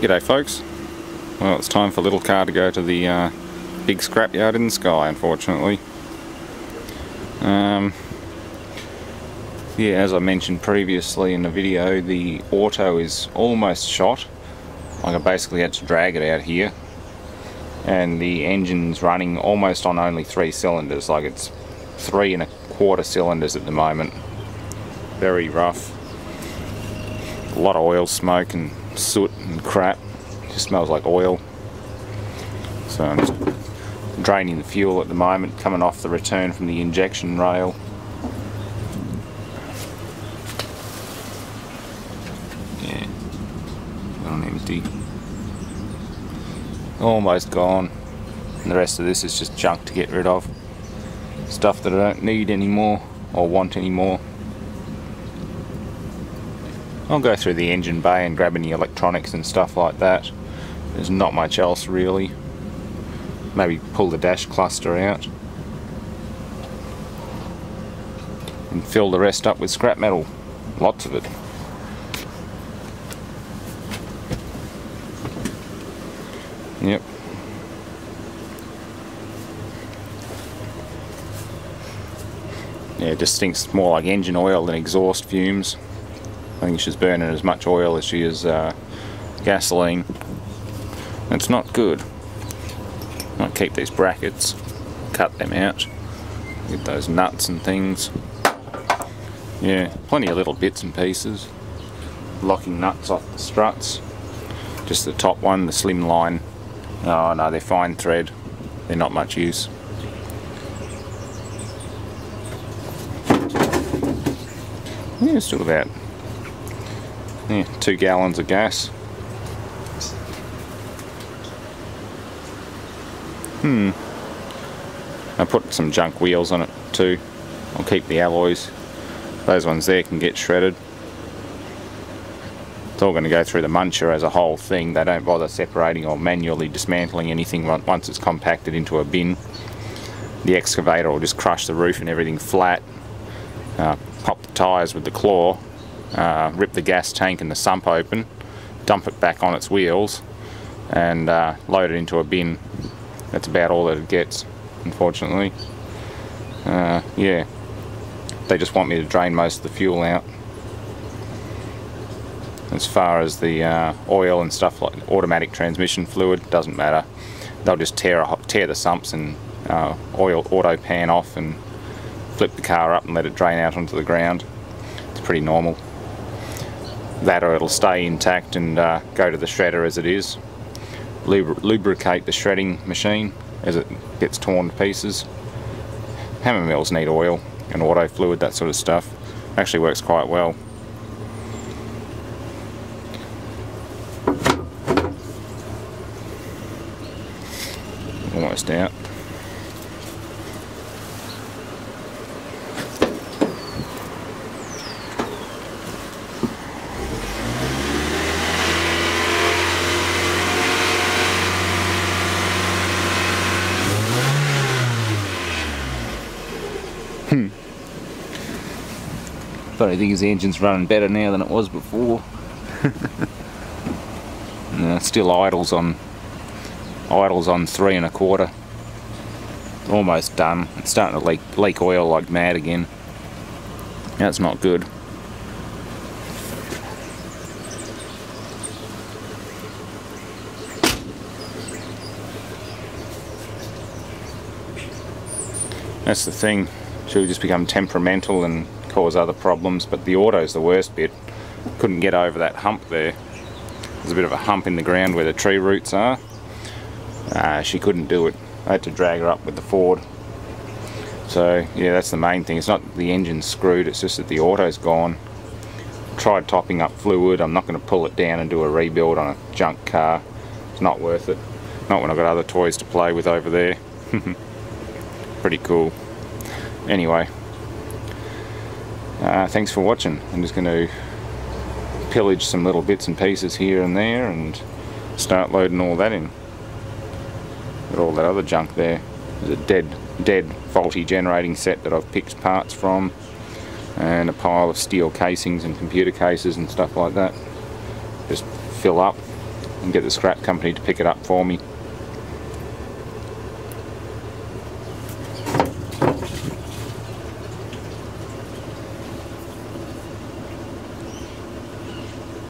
G'day folks. Well, it's time for little car to go to the big scrapyard in the sky, unfortunately. Yeah, as I mentioned previously in the video, the auto is almost shot. Like I basically had to drag it out here. And the engine's running almost on only 3 cylinders, like it's 3 1/4 cylinders at the moment. Very rough. A lot of oil smoke and soot and crap. It just smells like oil. So I'm just draining the fuel at the moment, coming off the return from the injection rail. Yeah, on empty. Almost gone. And the rest of this is just junk to get rid of. Stuff that I don't need anymore or want anymore. I'll go through the engine bay and grab any electronics and stuff like that. There's not much else really. Maybe pull the dash cluster out and fill the rest up with scrap metal. Lots of it. Yep. Yeah, it just stinks more like engine oil than exhaust fumes. I think she's burning as much oil as she is gasoline. It's not good. Might keep these brackets, cut them out, get those nuts and things. Yeah, plenty of little bits and pieces. Locking nuts off the struts. Just the top one, the slim line. Oh no, they're fine thread. They're not much use. Yeah, still about 2 gallons of gas. I put some junk wheels on it too. I'll keep the alloys. Those ones there can get shredded. It's all going to go through the muncher as a whole thing. They don't bother separating or manually dismantling anything once it's compacted into a bin. The excavator will just crush the roof and everything flat, pop the tyres with the claw, rip the gas tank and the sump open, dump it back on its wheels and load it into a bin. That's about all that it gets, unfortunately. Yeah, they just want me to drain most of the fuel out. As far as the oil and stuff like automatic transmission fluid, doesn't matter. They'll just tear the sumps and oil auto pan off and flip the car up and let it drain out onto the ground. It's pretty normal. That or it'll stay intact and go to the shredder as it is. Lubricate the shredding machine as it gets torn to pieces. Hammer mills need oil and auto fluid, that sort of stuff. Actually works quite well. Almost out. Funny thing is the engine's running better now than it was before. Still idles on 3 1/4. Almost done. It's starting to leak oil like mad again. That's not good. That's the thing. She'll just become temperamental and cause other problems, but the auto's the worst bit. Couldn't get over that hump there. There's a bit of a hump in the ground where the tree roots are. She couldn't do it. I had to drag her up with the Ford. So yeah, that's the main thing. It's not the engine's screwed, it's just that the auto's gone. Tried topping up fluid. I'm not going to pull it down and do a rebuild on a junk car. It's not worth it. Not when I've got other toys to play with over there. Pretty cool. Anyway, thanks for watching. I'm just going to pillage some little bits and pieces here and there and start loading all that in. Got all that other junk there. There's a dead faulty generating set that I've picked parts from, and a pile of steel casings and computer cases and stuff like that. Just fill up, and get the scrap company to pick it up for me.